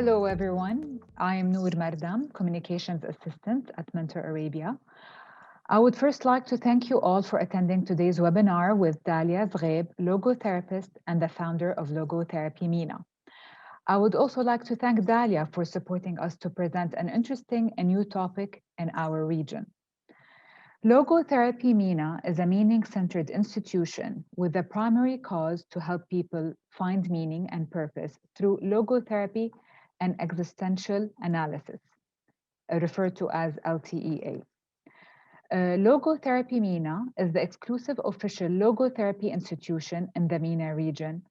Hello, everyone. I am Noor Mardam, Communications Assistant at Mentor Arabia. I would first like to thank you all for attending today's webinar with Daliya Zgheib, Logotherapist and the founder of Logotherapy MENA. I would also like to thank Daliya for supporting us to present an interesting and new topic in our region. Logotherapy MENA is a meaning-centered institution with the primary cause to help people find meaning and purpose through logotherapy and existential analysis, referred to as LTEA. Logotherapy MENA is the exclusive official logotherapy institution in the MENA region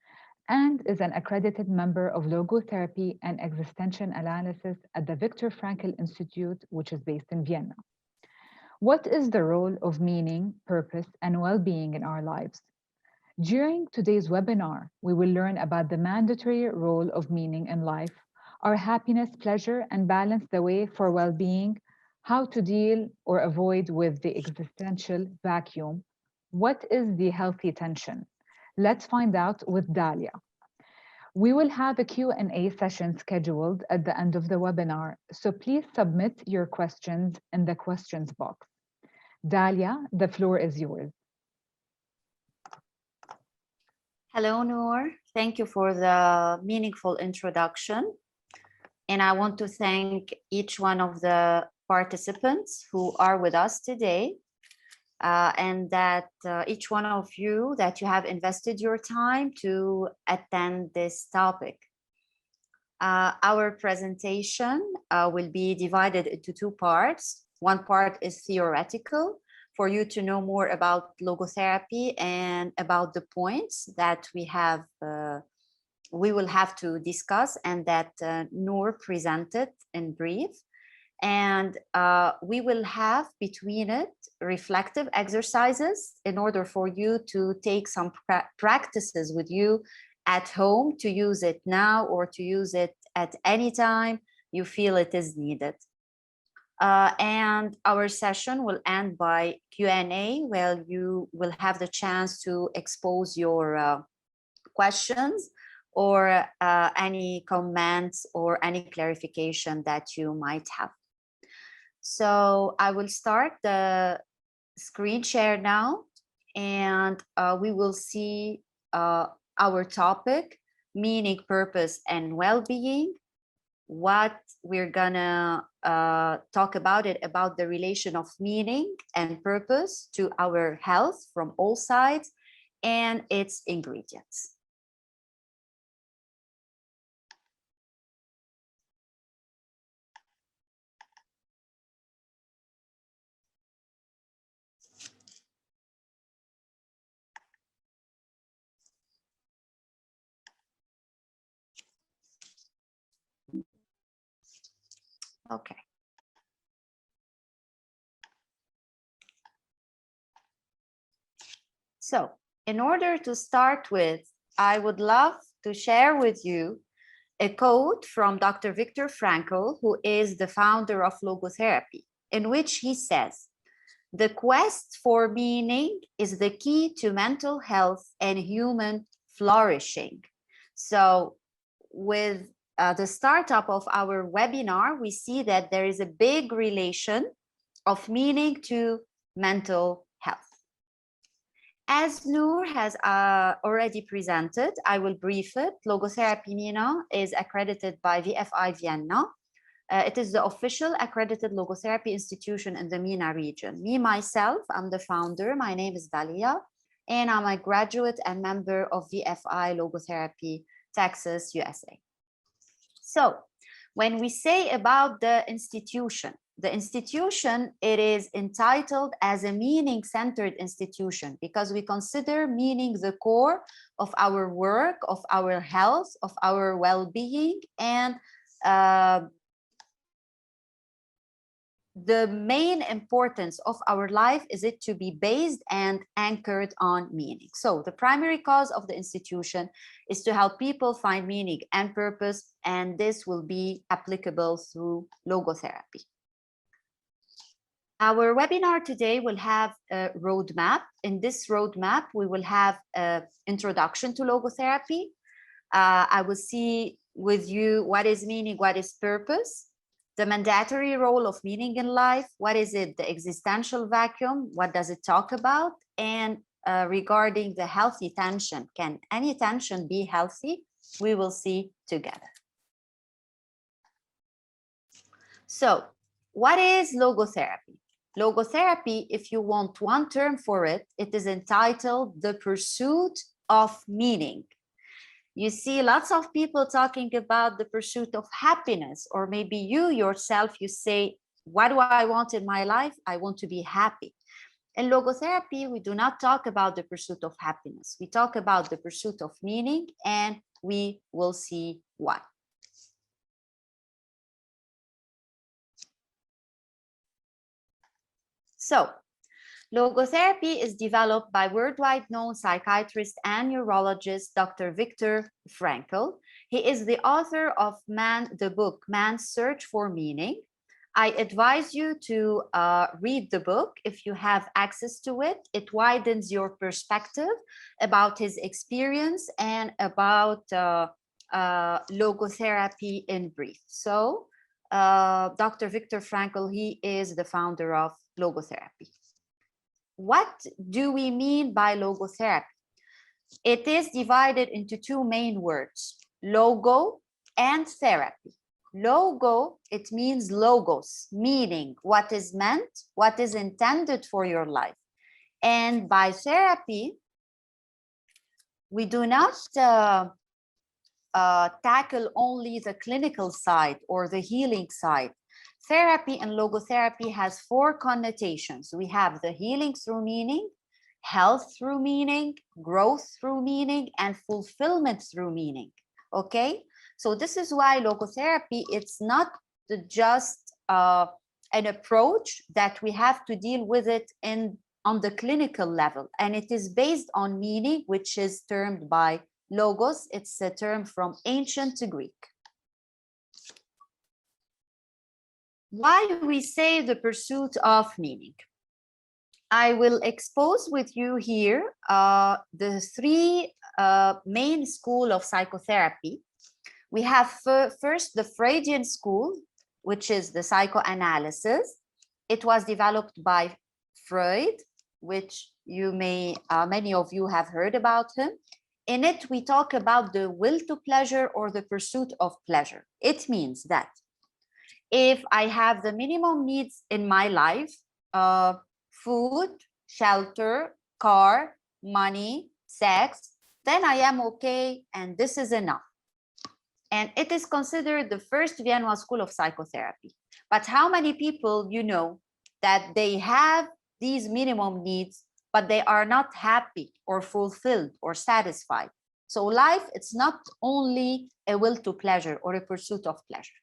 and is an accredited member of logotherapy and existential analysis at the Viktor Frankl Institute, which is based in Vienna. What is the role of meaning, purpose, and well-being in our lives? During today's webinar, we will learn about the mandatory role of meaning in life, our happiness, pleasure, and balance the way for well-being, how to deal or avoid with the existential vacuum. What is the healthy tension? Let's find out with Daliya. We will have a Q&A session scheduled at the end of the webinar, so please submit your questions in the questions box. Daliya, the floor is yours. Hello, Noor. Thank you for the meaningful introduction. And I want to thank each one of the participants who are with us today, and that each one of you that you have invested your time to attend this topic. Our presentation will be divided into two parts. One part is theoretical, for you to know more about logotherapy and about the points that we will have to discuss and that Noor presented in brief. And we will have between it reflective exercises in order for you to take some practices with you at home to use it now or to use it at any time you feel it is needed. And our session will end by Q&A, where you will have the chance to expose your questions or any comments or any clarification that you might have. So I will start the screen share now, and we will see our topic, meaning, purpose, and well-being. What we're gonna talk about the relation of meaning and purpose to our health from all sides and its ingredients. Okay. So in order to start with, I would love to share with you a quote from Dr. Viktor Frankl, who is the founder of Logotherapy, in which he says, "The quest for meaning is the key to mental health and human flourishing." So with the startup of our webinar, we see that there is a big relation of meaning to mental health. As Noor has already presented, I will brief it. Logotherapy MENA is accredited by VFI Vienna. It is the official accredited logotherapy institution in the MENA region. Me, myself, I'm the founder. My name is Daliya, and I'm a graduate and member of VFI Logotherapy, Texas, USA. So when we say about the institution, it is entitled as a meaning-centered institution because we consider meaning the core of our work, of our health, of our well-being, and the main importance of our life is it to be based and anchored on meaning. So the primary cause of the institution is to help people find meaning and purpose, and this will be applicable through logotherapy. Our webinar today will have a roadmap. In this roadmap, we will have an introduction to logotherapy. I will see with you what is meaning, what is purpose, the mandatory role of meaning in life, what is it, the existential vacuum, what does it talk about, and regarding the healthy tension, can any tension be healthy? We will see together. So, what is logotherapy? Logotherapy, if you want one term for it, it is entitled the pursuit of meaning. You see lots of people talking about the pursuit of happiness, or maybe you yourself, you say, what do I want in my life? I want to be happy. In logotherapy, we do not talk about the pursuit of happiness. We talk about the pursuit of meaning, and we will see why. So, logotherapy is developed by worldwide known psychiatrist and neurologist, Dr. Viktor Frankl. He is the author of the book, Man's Search for Meaning. I advise you to read the book if you have access to it. It widens your perspective about his experience and about logotherapy in brief. So, Dr. Viktor Frankl, he is the founder of logotherapy. What do we mean by logotherapy? It is divided into two main words, logo and therapy. Logo, it means logos, meaning what is meant, what is intended for your life. And by therapy, we do not tackle only the clinical side or the healing side. Therapy and logotherapy has four connotations. We have the healing through meaning, health through meaning, growth through meaning, and fulfillment through meaning. Okay? So this is why logotherapy, it's not just an approach that we have to deal with it on the clinical level. And it is based on meaning, which is termed by logos. It's a term from ancient Greek. Why we say the pursuit of meaning? I will expose with you here the three main schools of psychotherapy. We have first the Freudian school, which is the psychoanalysis. It was developed by Freud, which you may, many of you have heard about him. In it, we talk about the will to pleasure or the pursuit of pleasure. It means that if I have the minimum needs in my life, food, shelter, car, money, sex, then I am okay, and this is enough. And it is considered the first Vienna school of psychotherapy. But how many people you know that they have these minimum needs, but they are not happy or fulfilled or satisfied? So life, it's not only a will to pleasure or a pursuit of pleasure.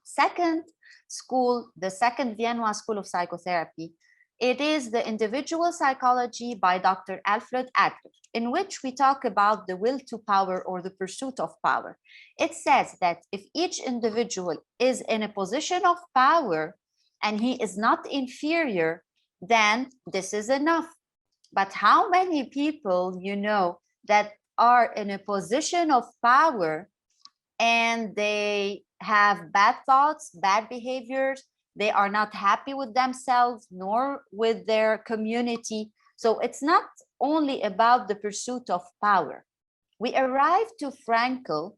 Second school, the second Vienna school of psychotherapy, it is the individual psychology by Dr. Alfred Adler, in which we talk about the will to power or the pursuit of power. It says that if each individual is in a position of power and he is not inferior, then this is enough. But how many people you know that are in a position of power and they have bad thoughts, bad behaviors, they are not happy with themselves nor with their community? So it's not only about the pursuit of power. We arrived to Frankl,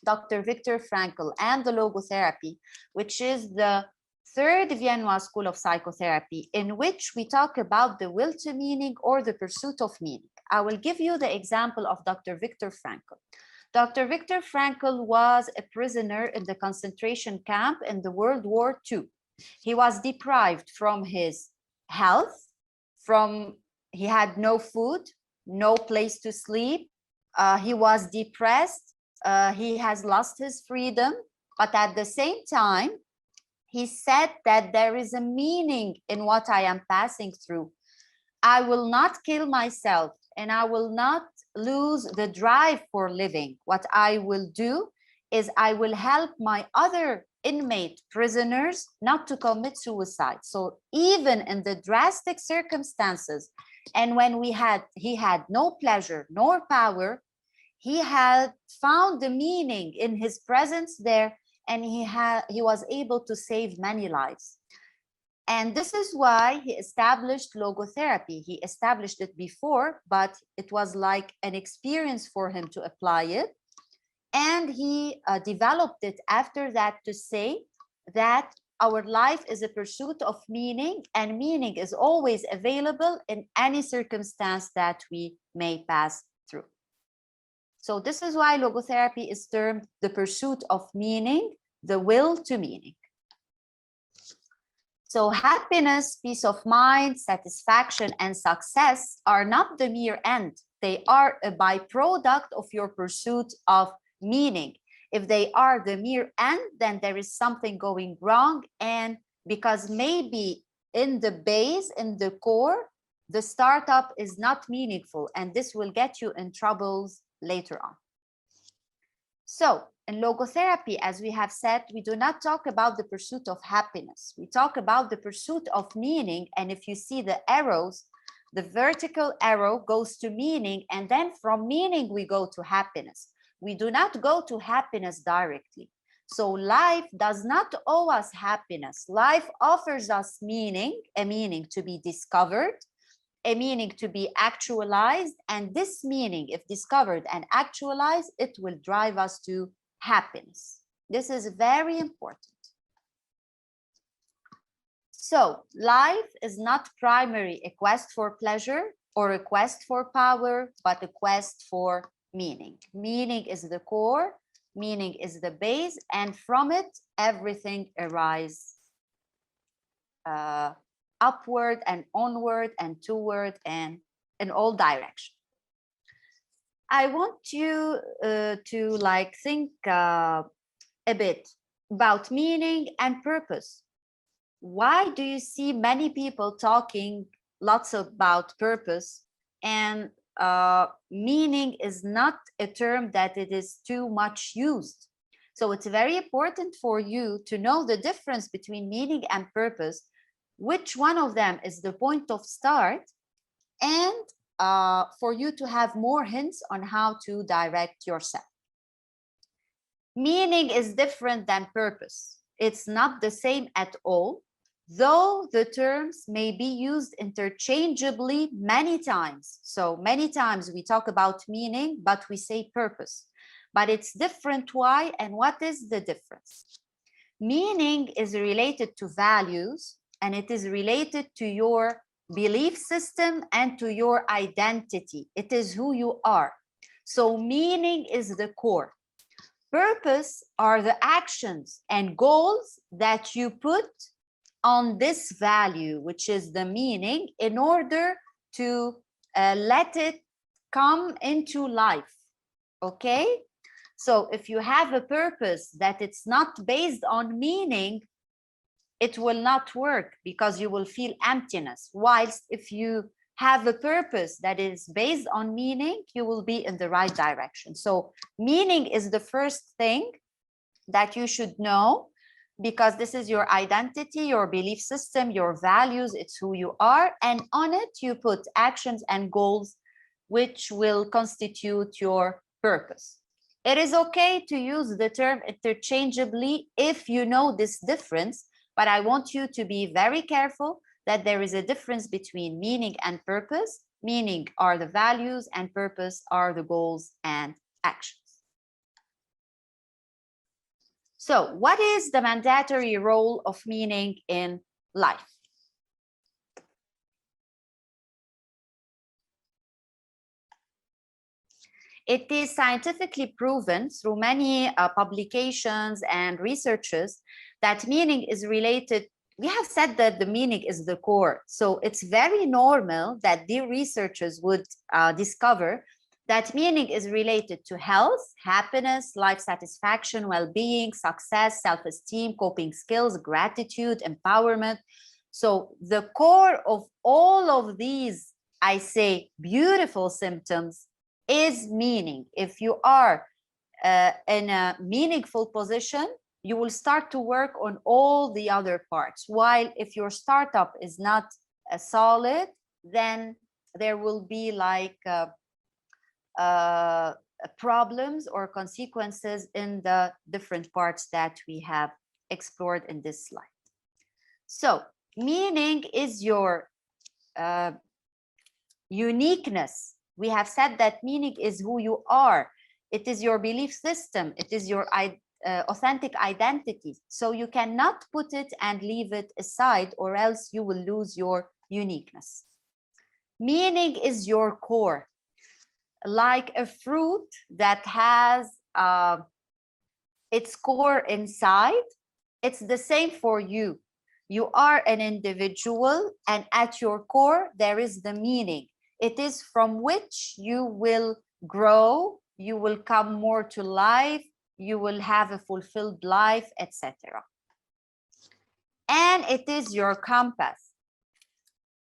Dr. Viktor Frankl, and the logotherapy, which is the third Vienna school of psychotherapy, in which we talk about the will to meaning or the pursuit of meaning. I will give you the example of Dr. Viktor Frankl. Dr. Viktor Frankl was a prisoner in the concentration camp in the World War II. He was deprived from his health, he had no food, no place to sleep. He was depressed. He has lost his freedom. But at the same time, he said that there is a meaning in what I am passing through. I will not kill myself and I will not lose the drive for living. What I will do is I will help my other inmate prisoners not to commit suicide. So even in the drastic circumstances, and when he had no pleasure nor power, he had found the meaning in his presence there, and he was able to save many lives. And this is why he established logotherapy. He established it before, but it was like an experience for him to apply it. And he developed it after that to say that our life is a pursuit of meaning, and meaning is always available in any circumstance that we may pass through. So this is why logotherapy is termed the pursuit of meaning, the will to meaning. So happiness, peace of mind, satisfaction, and success are not the mere end. They are a byproduct of your pursuit of meaning. If they are the mere end, then there is something going wrong. And because maybe in the base, in the core, the startup is not meaningful, and this will get you in troubles later on. So in logotherapy, as we have said, we do not talk about the pursuit of happiness. We talk about the pursuit of meaning. And if you see the arrows, the vertical arrow goes to meaning, and then from meaning we go to happiness. We do not go to happiness directly. So life does not owe us happiness. Life offers us meaning, a meaning to be discovered, a meaning to be actualized, and this meaning, if discovered and actualized, it will drive us to happiness. This is very important. So life is not primarily a quest for pleasure or a quest for power, but a quest for meaning. Meaning is the core, meaning is the base, and from it everything arises upward and onward and toward and in all directions. I want you to like think a bit about meaning and purpose. Why do you see many people talking lots about purpose, and meaning is not a term that it is too much used? So it's very important for you to know the difference between meaning and purpose, which one of them is the point of start, and for you to have more hints on how to direct yourself. Meaning is different than purpose. It's not the same at all, though the terms may be used interchangeably many times. So many times we talk about meaning, but we say purpose. But it's different. Why? And what is the difference? Meaning is related to values, and it is related to your belief system and to your identity. It is who you are. So meaning is the core. Purpose are the actions and goals that you put on this value, which is the meaning, in order to let it come into life. Okay? So if you have a purpose that it's not based on meaning, it will not work because you will feel emptiness. Whilst if you have a purpose that is based on meaning, you will be in the right direction. So meaning is the first thing that you should know, because this is your identity, your belief system, your values, it's who you are. And on it, you put actions and goals, which will constitute your purpose. It is okay to use the term interchangeably if you know this difference, but I want you to be very careful that there is a difference between meaning and purpose. Meaning are the values and purpose are the goals and actions. So what is the mandatory role of meaning in life? It is scientifically proven through many publications and researches that meaning is related. We have said that the meaning is the core. So it's very normal that the researchers would discover that meaning is related to health, happiness, life satisfaction, well-being, success, self-esteem, coping skills, gratitude, empowerment. So the core of all of these, I say, beautiful symptoms is meaning. If you are in a meaningful position, you will start to work on all the other parts. While if your startup is not solid, then there will be like problems or consequences in the different parts that we have explored in this slide. So meaning is your uniqueness. We have said that meaning is who you are. It is your belief system. It is your authentic identity. So you cannot put it and leave it aside, or else you will lose your uniqueness. Meaning is your core, like a fruit that has its core inside. It's the same for you. You are an individual, and at your core, there is the meaning. It is from which you will grow, you will come more to life, you will have a fulfilled life, etc. And it is your compass.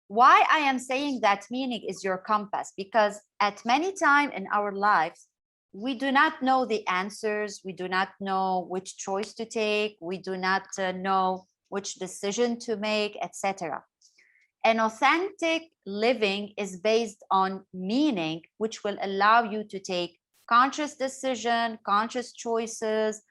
Why I am saying that meaning is your compass? Because at many times in our lives, we do not know the answers, we do not know which choice to take, we do not know which decision to make, etc. An authentic living is based on meaning, which will allow you to take conscious decision, conscious choices,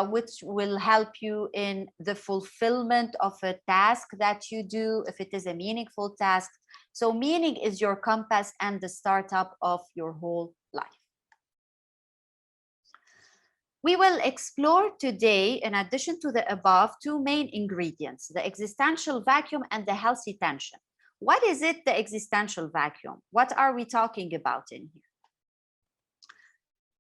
which will help you in the fulfillment of a task that you do, if it is a meaningful task. So meaning is your compass and the startup of your whole life. We will explore today, in addition to the above, two main ingredients, the existential vacuum and the healthy tension. What is it, the existential vacuum? What are we talking about in here?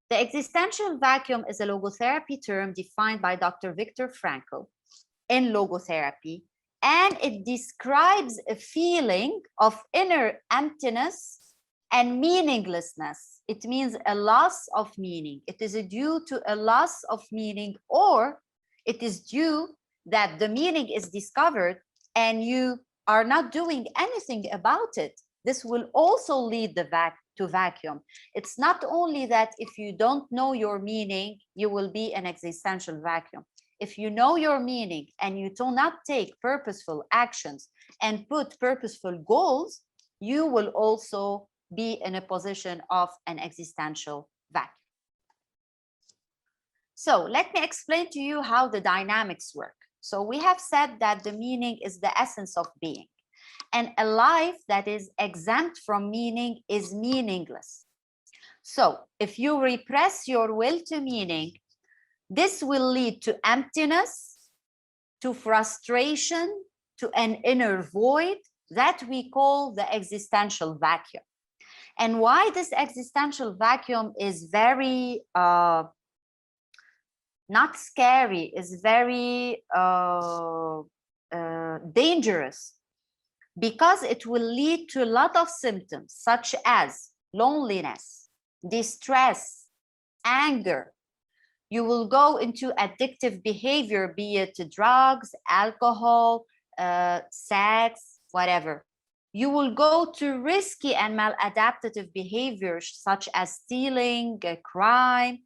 The existential vacuum is a logotherapy term defined by Dr. Viktor Frankl in logotherapy, and it describes a feeling of inner emptiness and meaninglessness. It means a loss of meaning. It is due to a loss of meaning, or it is due that the meaning is discovered and you are not doing anything about it. This will also lead to vacuum. It's not only that if you don't know your meaning, you will be an existential vacuum. If you know your meaning and you do not take purposeful actions and put purposeful goals, you will also be in a position of an existential vacuum. So let me explain to you how the dynamics work. So we have said that the meaning is the essence of being, and a life that is exempt from meaning is meaningless. So if you repress your will to meaning, this will lead to emptiness, to frustration, to an inner void that we call the existential vacuum. And why this existential vacuum is very not scary, is very dangerous, because it will lead to a lot of symptoms such as loneliness, distress, anger. You will go into addictive behavior, be it drugs, alcohol, sex, whatever. You will go to risky and maladaptive behaviors such as stealing, crime,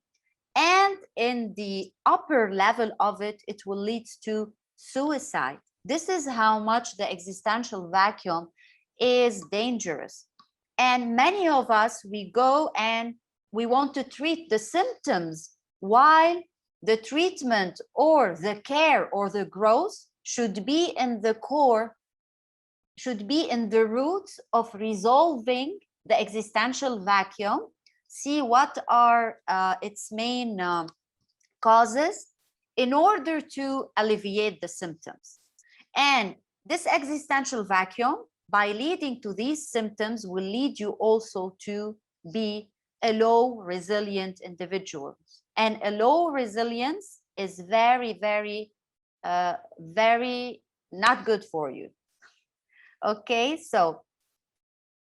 and in the upper level of it, it will lead to suicide. This is how much the existential vacuum is dangerous. And many of us, we go and we want to treat the symptoms, while the treatment or the care or the growth should be in the core, should be in the roots of resolving the existential vacuum, see what are its main causes in order to alleviate the symptoms. And this existential vacuum, by leading to these symptoms, will lead you also to be a low resilient individual. And a low resilience is very, very, very not good for you. Okay, so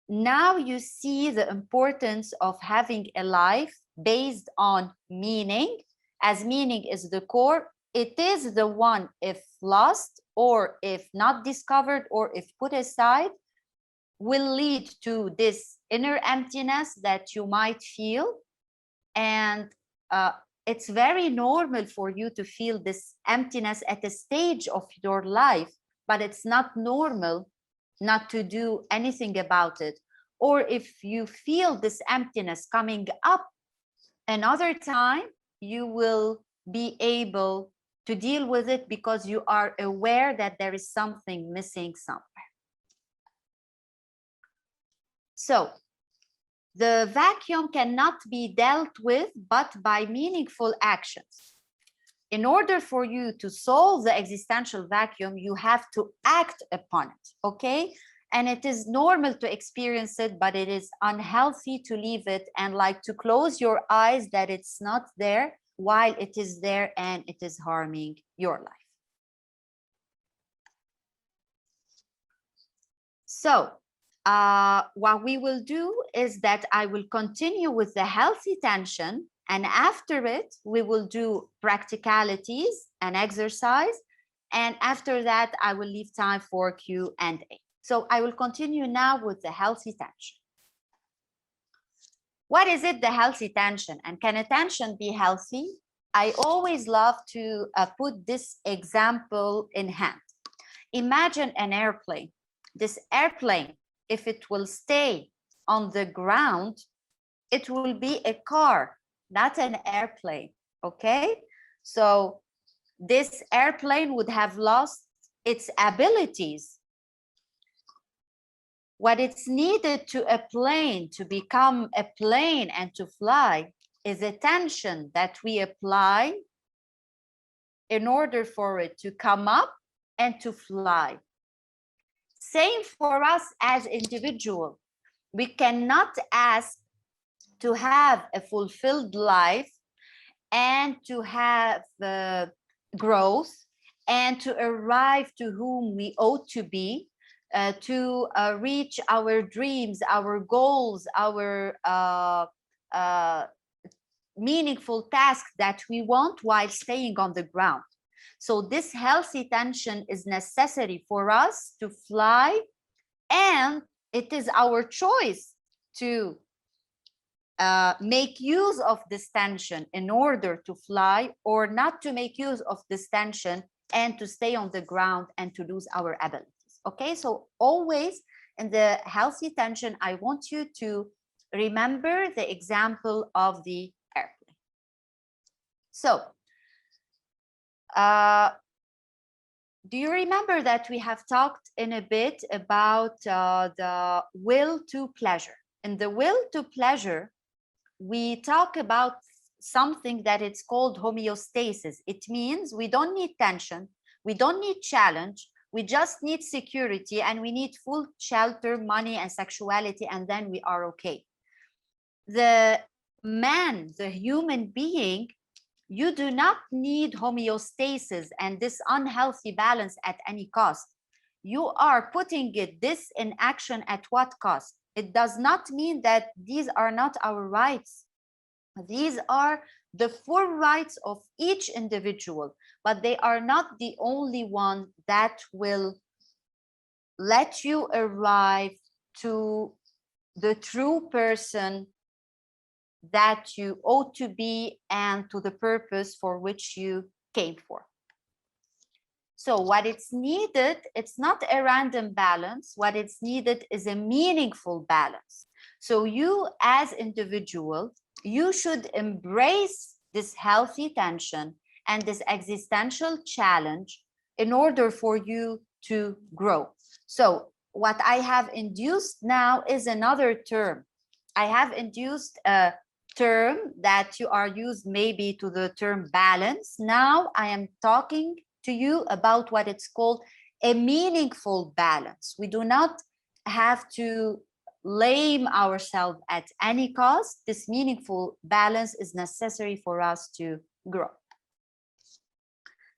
now you see the importance of having a life based on meaning, as meaning is the core. It is the one, if lost or if not discovered or if put aside, will lead to this inner emptiness that you might feel. And it's very normal for you to feel this emptiness at a stage of your life, but it's not normal not to do anything about it, or if you feel this emptiness coming up another time, you will be able to deal with it because you are aware that there is something missing somewhere. So the vacuum cannot be dealt with but by meaningful actions. In order for you to solve the existential vacuum, you have to act upon it, okay? And it is normal to experience it, but it is unhealthy to leave it and like to close your eyes that it's not there while it is there and it is harming your life. So what we will do is that I will continue with the healthy tension, and after it, we will do practicalities and exercise. And after that, I will leave time for Q&A. So I will continue now with the healthy tension. What is it, the healthy tension? And can a tension be healthy? I always love to put this example in hand. Imagine an airplane. This airplane, if it will stay on the ground, it will be a car, not an airplane, okay? So this airplane would have lost its abilities. What it's needed to a plane to become a plane and to fly is a tension that we apply in order for it to come up and to fly. Same for us as individuals. We cannot ask to have a fulfilled life and to have growth and to arrive to whom we ought to be, to reach our dreams, our goals, our meaningful tasks that we want while staying on the ground. So this healthy tension is necessary for us to fly, and it is our choice to make use of this tension in order to fly, or not to make use of this tension and to stay on the ground and to lose our abilities. Okay, so always in the healthy tension, I want you to remember the example of the airplane. So do you remember that we have talked in a bit about the will to pleasure? In the will to pleasure, we talk about something that it's called homeostasis. It means we don't need tension, we don't need challenge, we just need security, and we need full shelter, money, and sexuality, and then we are okay. The man, the human being, you do not need homeostasis and this unhealthy balance at any cost. You are putting this in action at what cost? It does not mean that these are not our rights. These are the full rights of each individual, but they are not the only one that will let you arrive to the true person that you ought to be and to the purpose for which you came for. So what it's needed, it's not a random balance. What it's needed is a meaningful balance. So you as individual, you should embrace this healthy tension and this existential challenge in order for you to grow. So what I have induced now is another term. I have induced a term that you are used maybe to the term balance. Now I am talking to you about what it's called a meaningful balance. We do not have to lame ourselves at any cost. This meaningful balance is necessary for us to grow.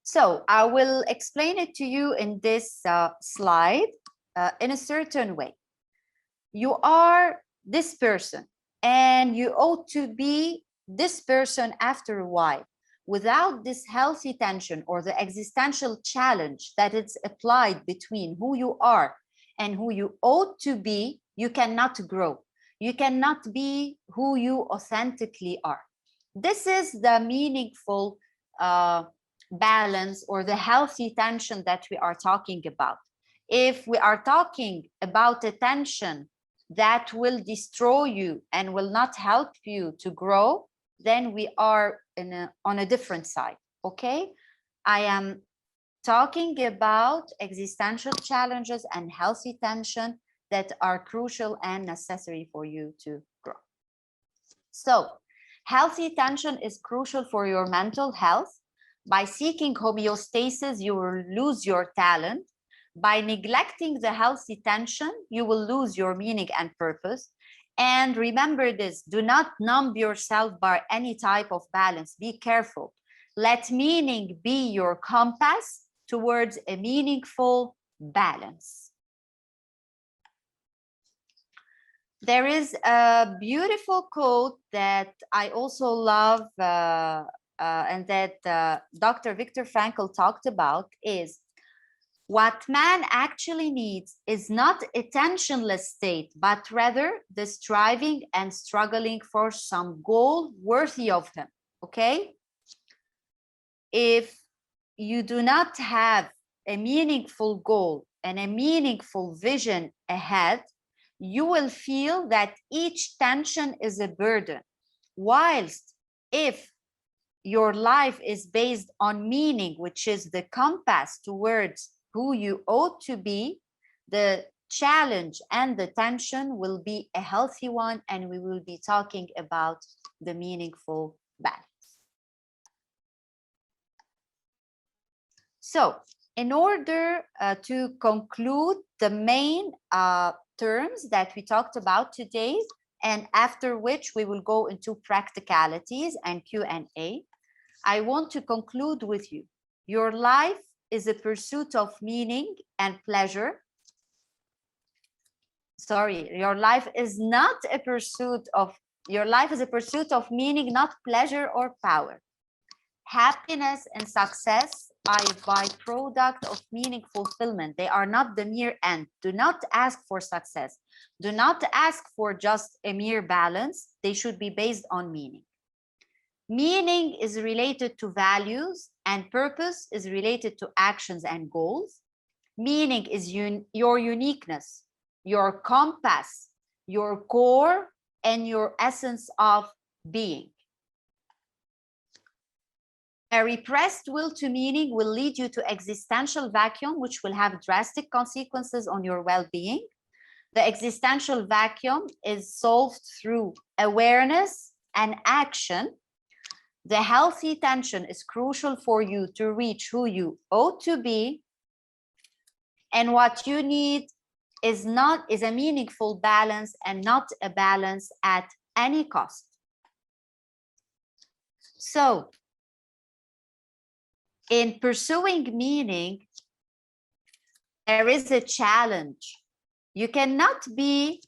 So I will explain it to you in this slide in a certain way. You are this person, and you ought to be this person after a while. Without this healthy tension or the existential challenge that it's applied between who you are and who you ought to be, you cannot grow. You cannot be who you authentically are. This is the meaningful balance or the healthy tension that we are talking about. If we are talking about a tension that will destroy you and will not help you to grow, then we are on a different side, okay? I am talking about existential challenges and healthy tension that are crucial and necessary for you to grow. So, healthy tension is crucial for your mental health. By seeking homeostasis, you will lose your talent. By neglecting the healthy tension, you will lose your meaning and purpose. And remember this, do not numb yourself by any type of balance. Be careful. Let meaning be your compass towards a meaningful balance. There is a beautiful quote that I also love and that Dr. Viktor Frankl talked about is, what man actually needs is not a tensionless state, but rather the striving and struggling for some goal worthy of him, okay? If you do not have a meaningful goal and a meaningful vision ahead, you will feel that each tension is a burden. Whilst if your life is based on meaning, which is the compass towards who you ought to be, the challenge and the tension will be a healthy one, and we will be talking about the meaningful balance. So, in order to conclude the main terms that we talked about today, and after which we will go into practicalities and Q&A, I want to conclude with you. Your life is a pursuit of meaning and pleasure. Sorry, your life is not a pursuit of, your life is a pursuit of meaning, not pleasure or power. Happiness and success are a byproduct of meaning fulfillment. They are not the mere end. Do not ask for success. Do not ask for just a mere balance. They should be based on meaning. Meaning is related to values, and purpose is related to actions and goals. Meaning is your uniqueness, your compass, your core, and your essence of being. A repressed will to meaning will lead you to existential vacuum, which will have drastic consequences on your well-being. The existential vacuum is solved through awareness and action. The healthy tension is crucial for you to reach who you ought to be. And what you need is a meaningful balance, and not a balance at any cost. So, in pursuing meaning, there is a challenge. You cannot be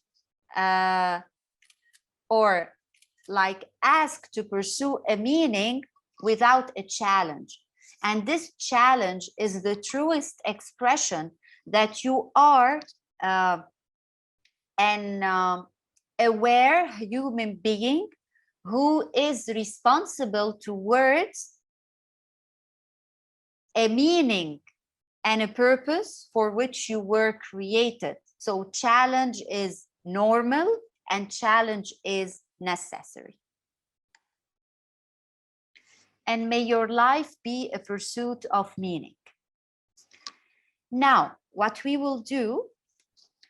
or like ask to pursue a meaning without a challenge. And this challenge is the truest expression that you are an aware human being who is responsible towards a meaning and a purpose for which you were created. So challenge is normal and challenge is necessary. And may your life be a pursuit of meaning. Now, what we will do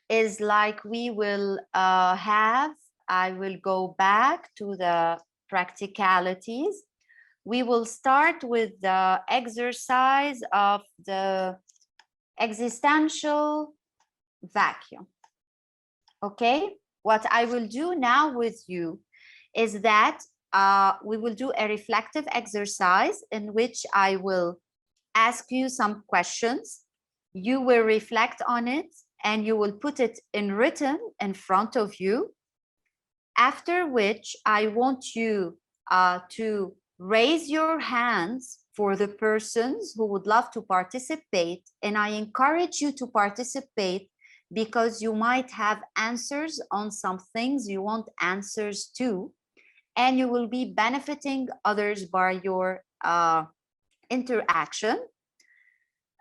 is like we will I will go back to the practicalities. We will start with the exercise of the existential vacuum. Okay, what I will do now with you is that we will do a reflective exercise in which I will ask you some questions. You will reflect on it and you will put it in written in front of you. After which I want you to raise your hands for the persons who would love to participate. And I encourage you to participate because you might have answers on some things you want answers to, and you will be benefiting others by your interaction.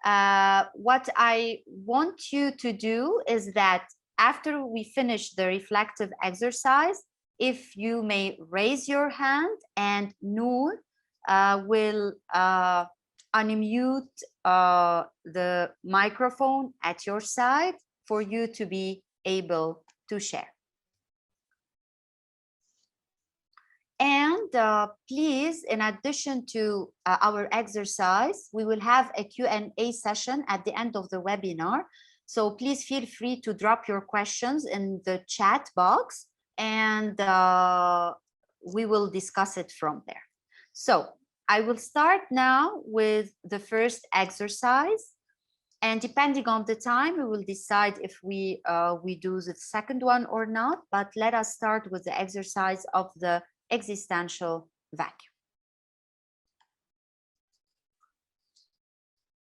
What I want you to do is that after we finish the reflective exercise, if you may raise your hand, and Noor will unmute the microphone at your side for you to be able to share. And please, in addition to our exercise, we will have a Q&A session at the end of the webinar. So please feel free to drop your questions in the chat box, and we will discuss it from there. So I will start now with the first exercise. And depending on the time, we will decide if we do the second one or not. But let us start with the exercise of the existential vacuum.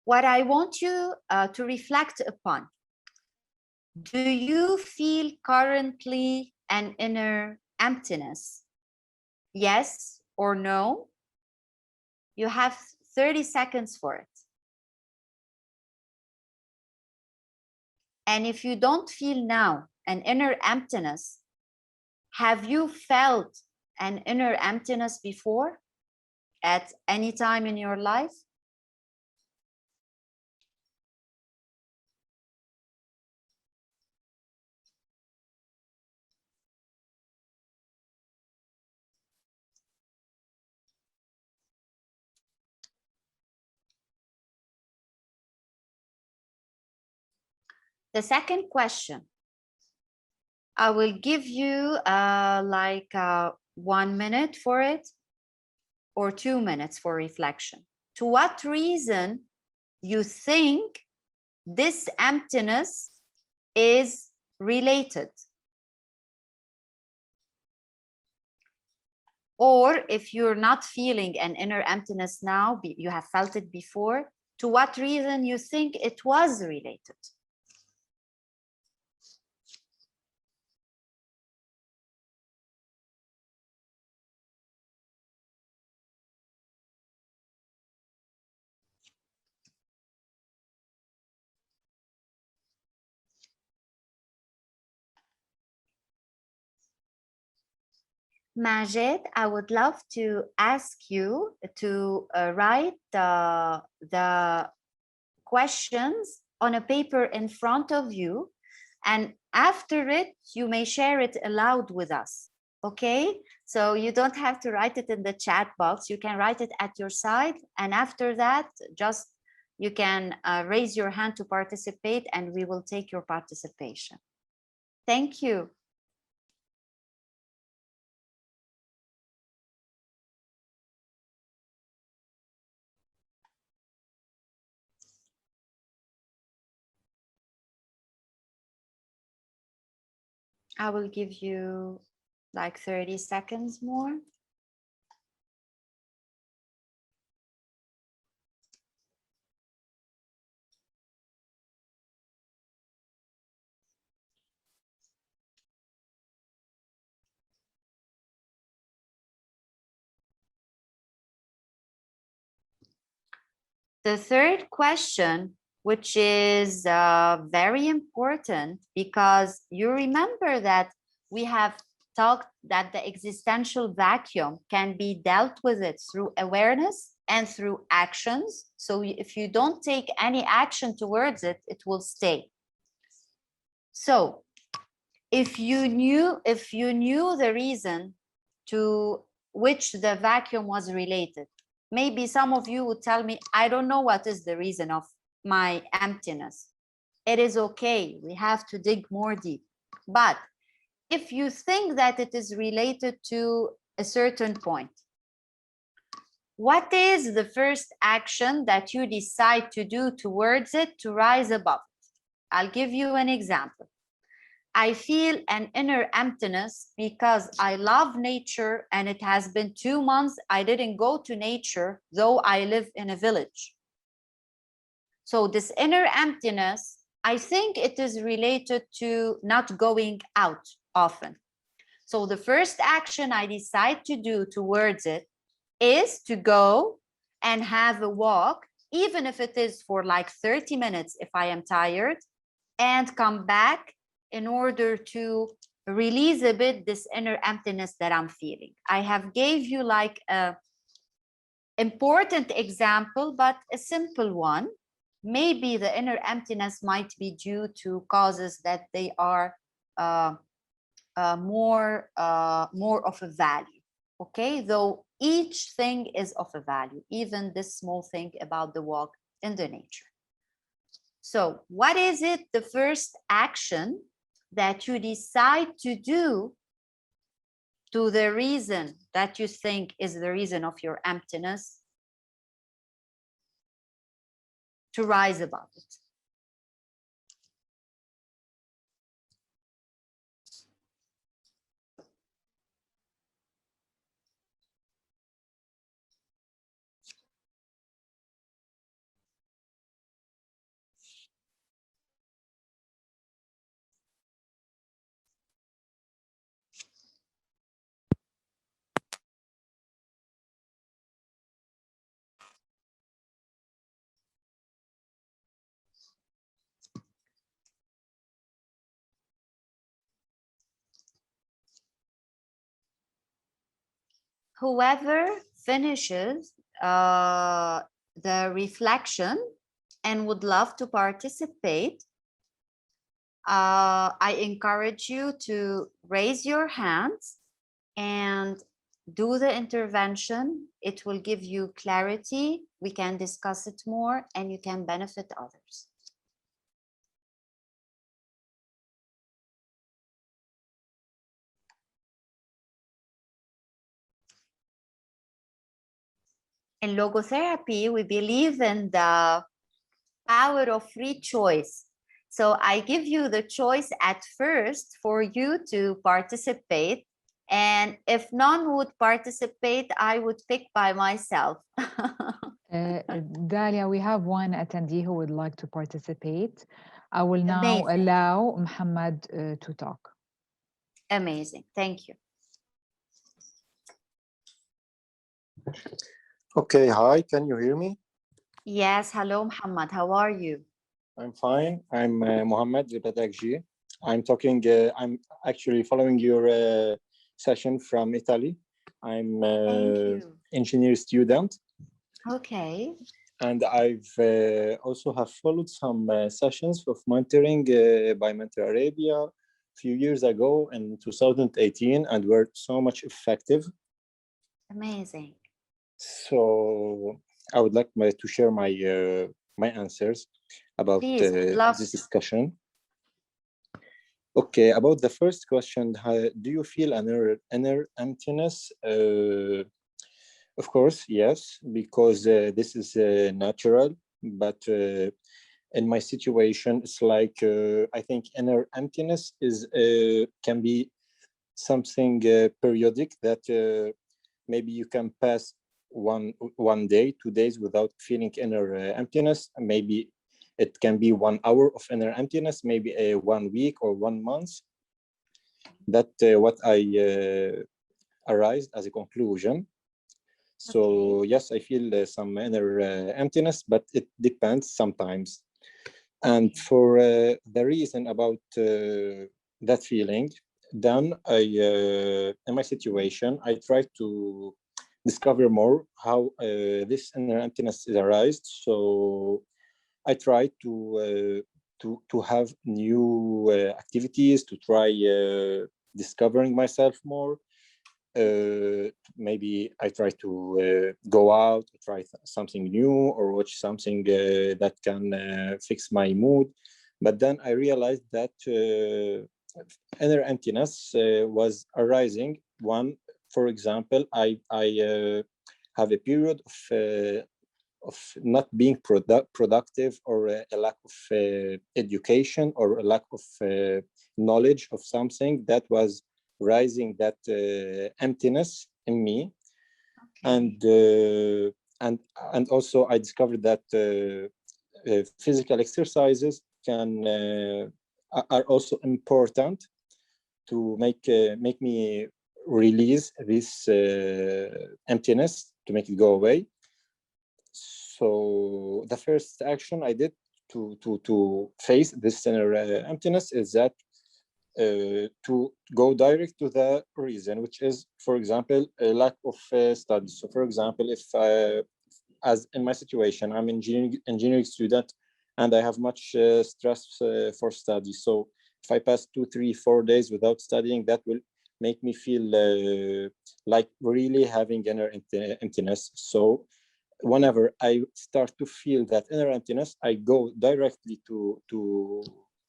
What I want you to reflect upon: do you feel currently an inner emptiness? Yes or no? You have 30 seconds for it. And if you don't feel now an inner emptiness, have you felt an inner emptiness before at any time in your life? The second question, I will give you 1 minute for it, or 2 minutes for reflection. To what reason you think this emptiness is related? Or if you're not feeling an inner emptiness now, you have felt it before, to what reason you think it was related? Majed, I would love to ask you to write the questions on a paper in front of you, and after it, you may share it aloud with us, okay? So you don't have to write it in the chat box. You can write it at your side, and after that, just you can raise your hand to participate, and we will take your participation. Thank you. I will give you like 30 seconds more. The third question, which is very important, because you remember that we have talked that the existential vacuum can be dealt with it through awareness and through actions. So if you don't take any action towards it, it will stay. So if you knew the reason to which the vacuum was related, maybe some of you would tell me, I don't know what is the reason of my emptiness. It is okay. We have to dig more deep. But if you think that it is related to a certain point, what is the first action that you decide to do towards it to rise above it? I'll give you an example. I feel an inner emptiness because I love nature, and it has been 2 months I didn't go to nature, though I live in a village. So this inner emptiness, I think it is related to not going out often. So the first action I decide to do towards it is to go and have a walk, even if it is for like 30 minutes if I am tired, and come back in order to release a bit this inner emptiness that I'm feeling. I have gave you like a important example, but a simple one. Maybe the inner emptiness might be due to causes that they are more of a value. Okay, though each thing is of a value, even this small thing about the walk in the nature. So what is it, the first action that you decide to do to the reason that you think is the reason of your emptiness, to rise above it? Whoever finishes the reflection and would love to participate, I encourage you to raise your hands and do the intervention. It will give you clarity. We can discuss it more and you can benefit others. In logotherapy, we believe in the power of free choice. So I give you the choice at first for you to participate. And if none would participate, I would pick by myself. Dalia, we have one attendee who would like to participate. I will now Amazing. allow Muhammad to talk. Amazing. Thank you. Okay, hi, can you hear me? Yes, hello, Muhammad. How are you? I'm fine. I'm Mohammed, the Pedagogy. I'm actually following your session from Italy. I'm an engineer student. Okay. And I've also have followed some sessions of mentoring by Mentor Arabia a few years ago in 2018 and were so much effective. Amazing. So I would like to share my my answers about this discussion. Okay, about the first question, do you feel inner emptiness? Of course, yes, because this is natural, but in my situation, it's like I think inner emptiness is can be something periodic that maybe you can pass one day, 2 days without feeling inner emptiness. Maybe it can be 1 hour of inner emptiness, maybe 1 week or 1 month. That what I arised as a conclusion. So yes, I feel some inner emptiness, but it depends sometimes. And for the reason about that feeling, then I, in my situation, I try to discover more how this inner emptiness is arised. So I try to have new activities, to try discovering myself more. Maybe I try to go out, try something new, or watch something that can fix my mood. But then I realized that inner emptiness was arising. One, for example, I have a period of not being productive, or a lack of education, or a lack of knowledge of something that was rising that emptiness in me. Okay. And also I discovered that physical exercises are also important to make me release this emptiness, to make it go away. So the first action I did to face this inner emptiness is that to go direct to the reason, which is, for example, a lack of study. So, for example, if as in my situation, I'm engineering student, and I have much stress for study. So, if I pass 2, 3, 4 days without studying, that will make me feel like really having inner emptiness. So, whenever I start to feel that inner emptiness, I go directly to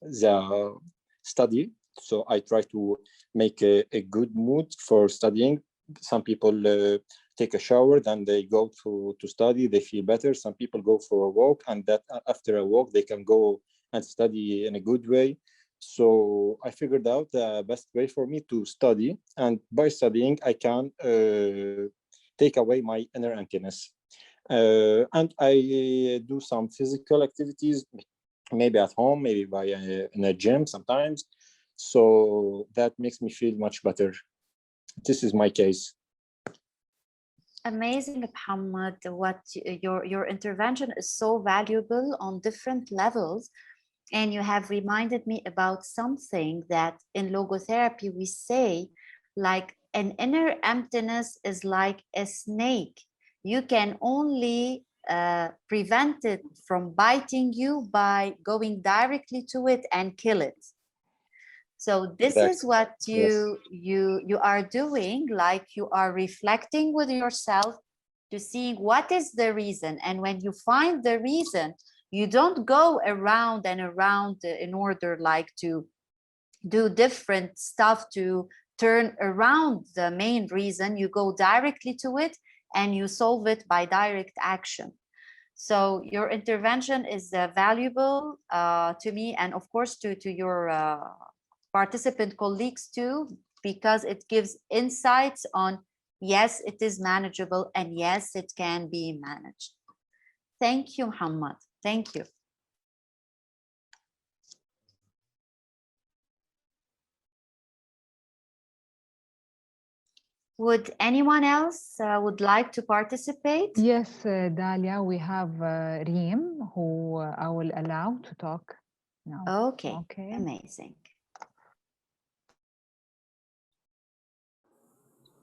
the study. So I try to make a good mood for studying. Some people take a shower, then they go to study, they feel better. Some people go for a walk, and that after a walk, they can go and study in a good way. So I figured out the best way for me to study. And by studying, I can take away my inner emptiness. And I do some physical activities, maybe at home, maybe in a gym sometimes. So that makes me feel much better. This is my case. Amazing, Muhammad. What your intervention is so valuable on different levels. And you have reminded me about something that in logotherapy we say, like an inner emptiness is like a snake. You can only prevent it from biting you by going directly to it and kill it. So this is what you are doing, like you are reflecting with yourself to see what is the reason. And when you find the reason, you don't go around and around in order like to do different stuff to turn around the main reason. You go directly to it and you solve it by direct action. So your intervention is valuable to me, and of course to your participant colleagues too, because it gives insights on, yes, it is manageable, and yes, it can be managed. Thank you, Muhammad. Thank you. Would anyone else would like to participate? Yes, Dalia, we have Reem, who I will allow to talk now. Okay, amazing.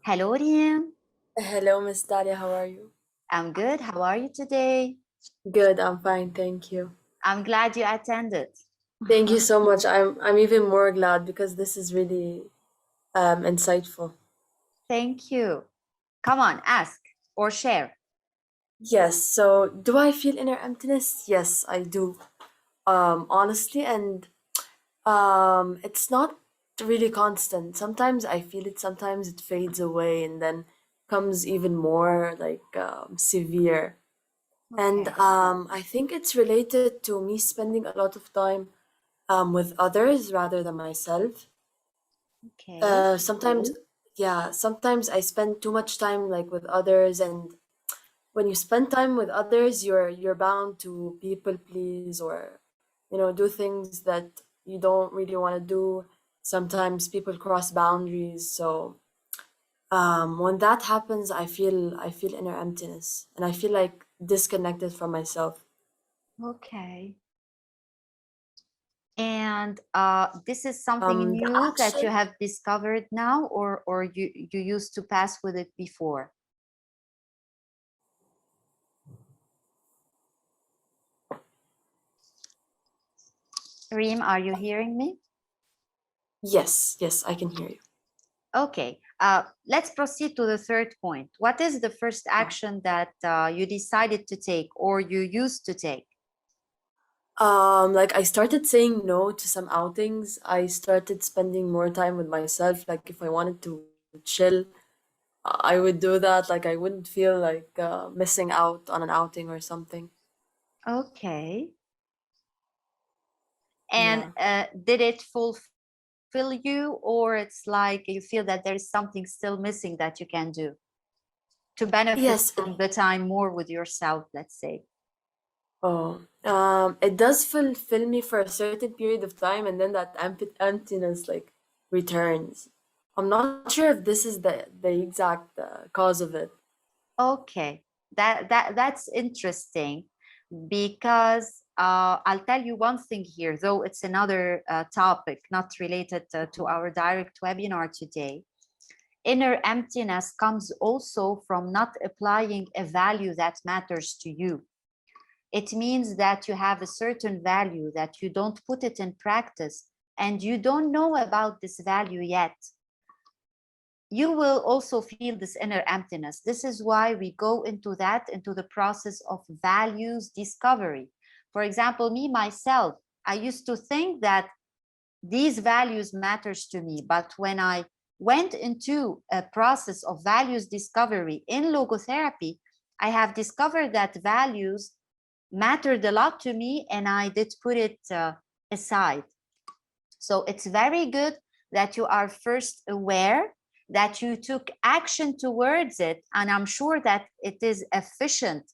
Hello, Reem. Hello, Miss Dalia. How are you? I'm good. How are you today? Good. I'm fine. Thank you. I'm glad you attended. Thank you so much. I'm even more glad because this is really insightful. Thank you. Come on, ask or share. Yes. So, do I feel inner emptiness? Yes, I do. Honestly, and it's not really constant. Sometimes I feel it. Sometimes it fades away, and then comes even more like severe. And I think it's related to me spending a lot of time with others rather than myself. Okay. Sometimes, yeah, sometimes I spend too much time like with others, and when you spend time with others, you're bound to people please or, do things that you don't really want to do. Sometimes people cross boundaries, so when that happens, I feel inner emptiness, and I feel like disconnected from myself. Okay. And this is something The new that you action, have discovered now, or you used to pass with it before? Reem, are you hearing me? yes, I can hear you. Okay. Let's proceed to the third point. What is the first action that you decided to take or you used to take? Like I started saying no to some outings. I started spending more time with myself. Like if I wanted to chill, I would do that. Like I wouldn't feel like missing out on an outing or something. Okay. And Yeah. did it fulfill you, or it's like you feel that there is something still missing that you can do to benefit Yes. from the time more with yourself, let's say? Oh, it does fulfill me for a certain period of time, and then that emptiness like returns. I'm not sure if this is the exact cause of it. Okay, that's interesting, because I'll tell you one thing here, though it's another topic not related to our direct webinar today. Inner emptiness comes also from not applying a value that matters to you. It means that you have a certain value that you don't put it in practice and you don't know about this value yet. You will also feel this inner emptiness. This is why we go into the process of values discovery. For example, me, myself, I used to think that these values matters to me, but when I went into a process of values discovery in logotherapy, I have discovered that values mattered a lot to me and I did put it aside. So it's very good that you are first aware, that you took action towards it, and I'm sure that it is efficient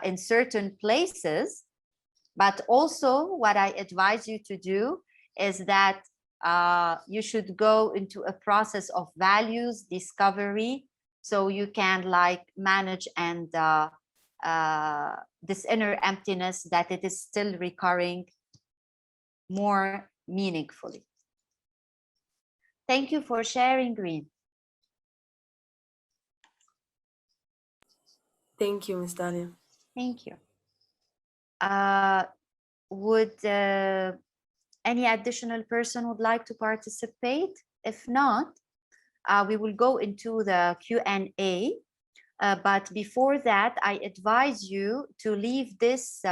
in certain places. But also what I advise you to do is that you should go into a process of values discovery so you can like manage and this inner emptiness, that it is still recurring more meaningfully. Thank you for sharing, Green. Thank you, Ms. Daliya. Thank you. Would any additional person would like to participate? If not, we will go into the Q&A. But before that, I advise you to leave this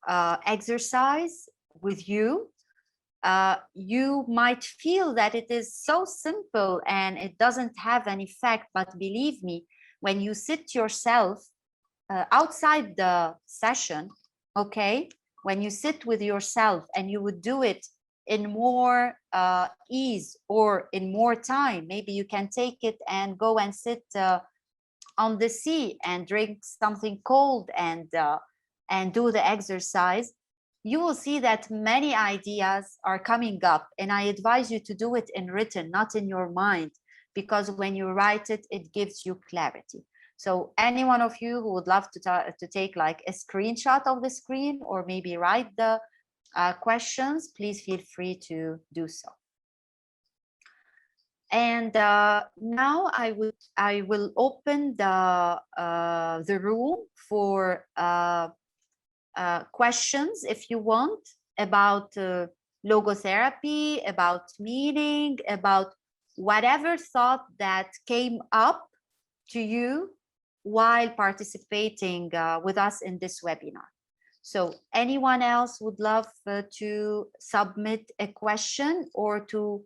exercise with you. You might feel that it is so simple and it doesn't have an effect, but believe me, when you sit yourself outside the session, okay, when you sit with yourself and you would do it in more ease or in more time, maybe you can take it and go and sit on the sea and drink something cold and do the exercise, you will see that many ideas are coming up. And I advise you to do it in written, not in your mind, because when you write it, it gives you clarity. So any one of you who would love to take like a screenshot of the screen or maybe write the questions, please feel free to do so. And now I will open the room for questions if you want about logotherapy, about meaning, about whatever thought that came up to you while participating with us in this webinar. So anyone else would love to submit a question or to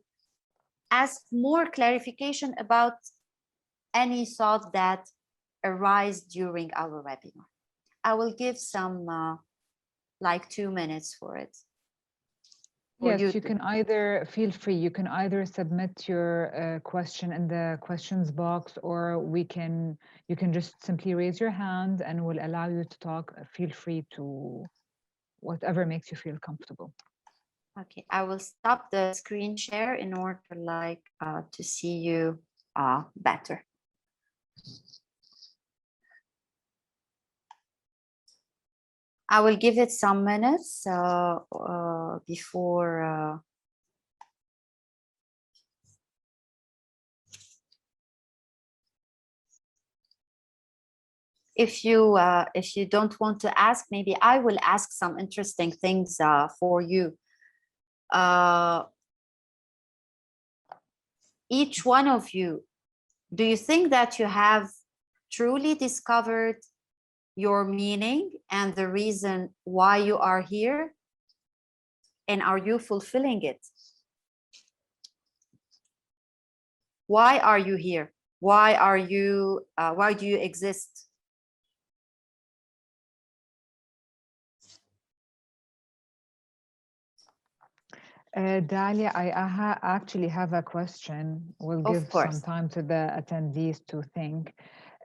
ask more clarification about any thought that arise during our webinar? I will give some like 2 minutes for it. Yes, you can either feel free. You can either submit your question in the questions box, or you can just simply raise your hand and we'll allow you to talk. Feel free to whatever makes you feel comfortable. Okay, I will stop the screen share in order like to see you better. I will give it some minutes before if you don't want to ask, maybe I will ask some interesting things for you. Each one of you, do you think that you have truly discovered your meaning and the reason why you are here? And are you fulfilling it? Why are you here? Why do you exist? Daliya, I actually have a question. We'll give some time to the attendees to think.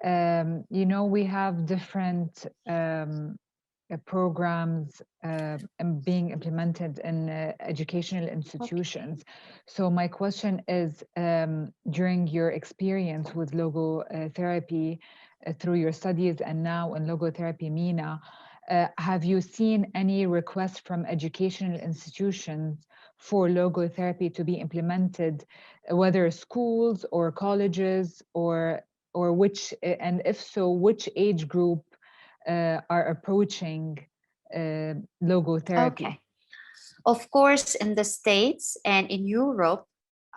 You know, we have different programs being implemented in educational institutions. So my question is, during your experience with logotherapy through your studies and now in Logotherapy MENA, Have you seen any requests from educational institutions for logotherapy to be implemented, whether schools or colleges, or which, and if so, which age group are approaching logotherapy? Okay. Of course, in the States and in Europe,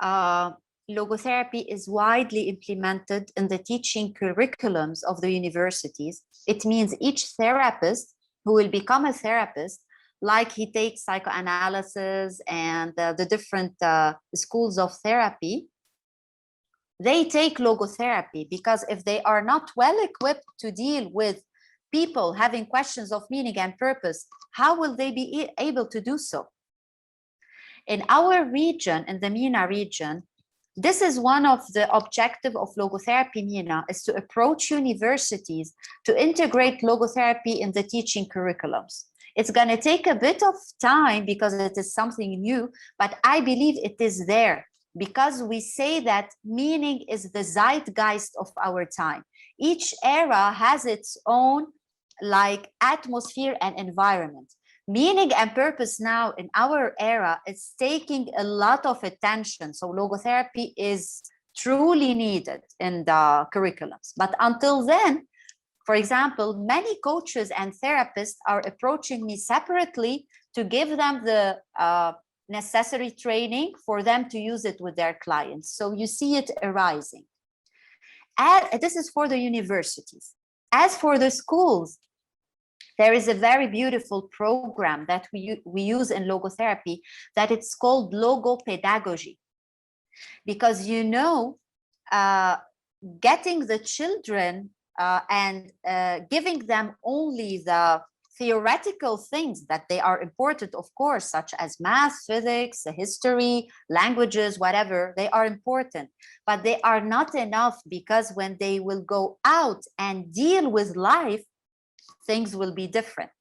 logotherapy is widely implemented in the teaching curriculums of the universities. It means each therapist who will become a therapist, like he takes psychoanalysis and the different schools of therapy, they take logotherapy, because if they are not well equipped to deal with people having questions of meaning and purpose, how will they be able to do so? In our region, in the MENA region, this is one of the objectives of Logotherapy MENA, is to approach universities to integrate logotherapy in the teaching curriculums. It's going to take a bit of time because it is something new, but I believe it is there, because we say that meaning is the zeitgeist of our time. Each era has its own like atmosphere and environment. Meaning and purpose now in our era is taking a lot of attention. So logotherapy is truly needed in the curriculums. But until then, for example, many coaches and therapists are approaching me separately to give them the necessary training for them to use it with their clients. So you see it arising. And this is for the universities. As for the schools, there is a very beautiful program that we use in logotherapy that it's called Pedagogy. Because, you know, getting the children and giving them only the theoretical things that they are important, of course, such as math, physics, history, languages, whatever, they are important, but they are not enough, because when they will go out and deal with life, things will be different.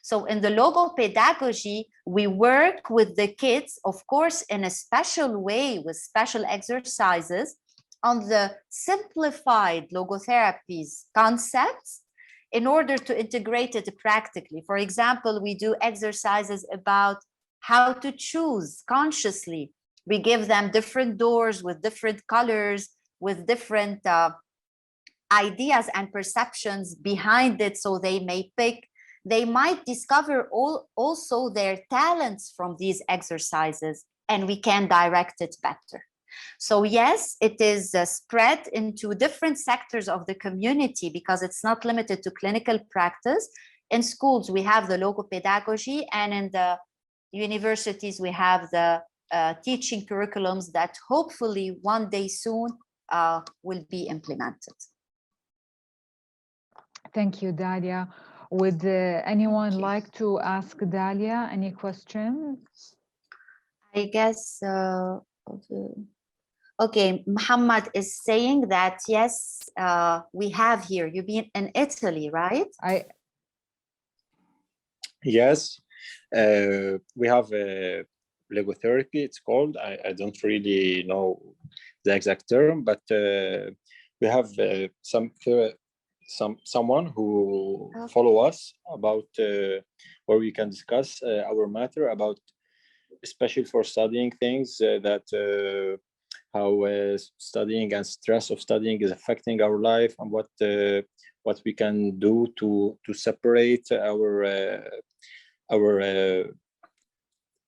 So in the Pedagogy, we work with the kids, of course, in a special way with special exercises on the simplified logotherapy's concepts in order to integrate it practically. For example, we do exercises about how to choose consciously. We give them different doors with different colors, with different ideas and perceptions behind it, so they may pick. They might discover also their talents from these exercises, and we can direct it better. So yes, it is spread into different sectors of the community, because it's not limited to clinical practice. In schools, we have the Pedagogy, and in the universities, we have the teaching curriculums that hopefully one day soon will be implemented. Thank you, Daliya. Would anyone like to ask Daliya any questions? I guess, okay, Muhammad is saying that, yes, we have here, you've been in Italy, right? Yes, we have logotherapy, it's called. I don't really know the exact term, but we have someone who follow us about where we can discuss our matter about, especially for studying things that how studying and stress of studying is affecting our life, and what we can do to separate our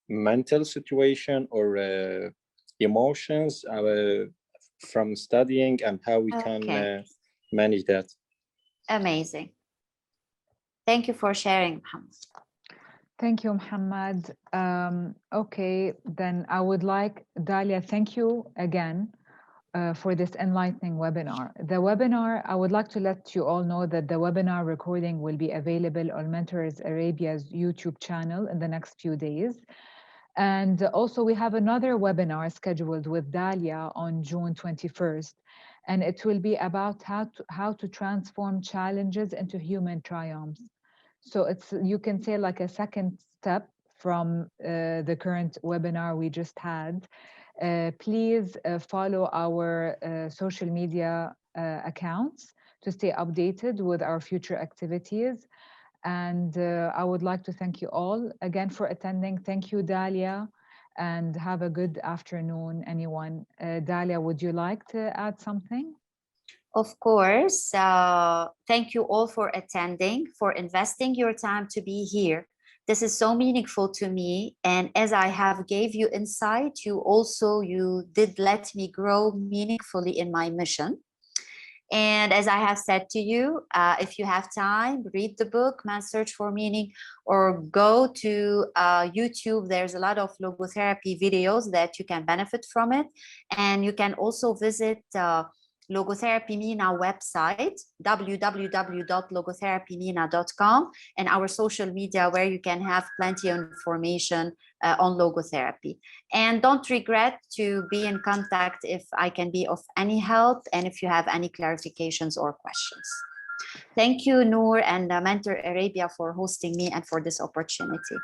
mental situation or emotions from studying, and how we can manage that. Amazing. Thank you for sharing, Muhammad. Thank you, Muhammad. Okay, then I would like, Daliya, thank you again for this enlightening webinar. The webinar, I would like to let you all know that the webinar recording will be available on Mentors Arabia's YouTube channel in the next few days. And also we have another webinar scheduled with Daliya on June 21st. And it will be about how to transform challenges into human triumphs. So it's, you can say, like a second step from the current webinar we just had. Please follow our social media accounts to stay updated with our future activities. And I would like to thank you all again for attending. Thank you, Daliya, and have a good afternoon, anyone. Daliya, would you like to add something? Of course. Thank you all for attending, for investing your time to be here. This is so meaningful to me. And as I have gave you insight, you did let me grow meaningfully in my mission. And as I have said to you, if you have time, read the book, Man's Search for Meaning, or go to YouTube. There's a lot of logotherapy videos that you can benefit from it. And you can also visit Logotherapy MENA website, www.logotherapymena.com, and our social media where you can have plenty of information on logotherapy. And don't regret to be in contact if I can be of any help and if you have any clarifications or questions. Thank you, Noor and Mentor Arabia, for hosting me and for this opportunity.